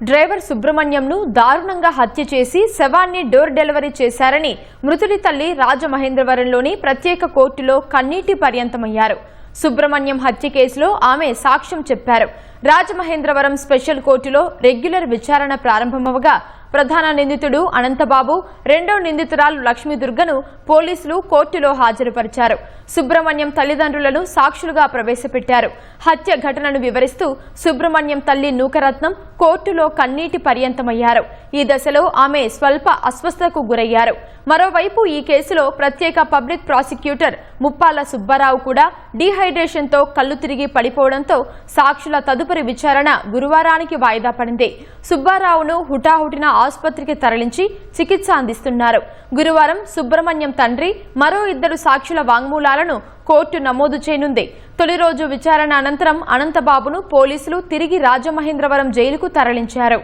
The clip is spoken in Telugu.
డ్రైవర్ సుబ్రహ్మణ్యంను దారుణంగా హత్య చేసి శవాన్ని డోర్ డెలివరీ చేశారని మృతుడి తల్లి రాజమహేంద్రవరంలోని ప్రత్యేక కోర్టులో కన్నీటి పర్యంతమయ్యారు. సుబ్రహ్మణ్యం హత్య కేసులో ఆమె సాక్ష్యం చెప్పారు. రాజమహేంద్రవరం స్పెషల్ కోర్టులో రెగ్యులర్ విచారణ ప్రారంభమవగా ప్రధాన నిందితుడు అనంతబాబు, రెండో నిందితురాలు లక్ష్మీదుర్గను పోలీసులు కోర్టులో హాజరుపరిచారు. సుబ్రహ్మణ్యం తల్లిదండ్రులను సాక్షులుగా ప్రవేశపెట్టారు. హత్య ఘటనను వివరిస్తూ సుబ్రహ్మణ్యం తల్లి నూకరత్నం కోర్టులో కన్నీటి పర్యంతమయ్యారు. ఈ దశలో ఆమె స్వల్ప అస్వస్థతకు గురయ్యారు. మరోవైపు ఈ కేసులో ప్రత్యేక పబ్లిక్ ప్రాసిక్యూటర్ ముప్పాల సుబ్బారావు కూడా డీహైడ్రేషన్తో కళ్లు తిరిగి పడిపోవడంతో సాక్షుల తదుపరి విచారణ గురువారానికి వాయిదా పడింది. సుబ్బారావును హుటాహుటిన ఆసుపత్రికి తరలించి చికిత్స అందిస్తున్నారు. గురువారం సుబ్రహ్మణ్యం తండ్రి మరో 2 సాక్షుల వాంగ్మూలాలను కోర్టు నమోదు చేయనుంది. తొలి రోజు విచారణ అనంతరం అనంతబాబును పోలీసులు తిరిగి రాజమహేంద్రవరం జైలుకు తరలించారు.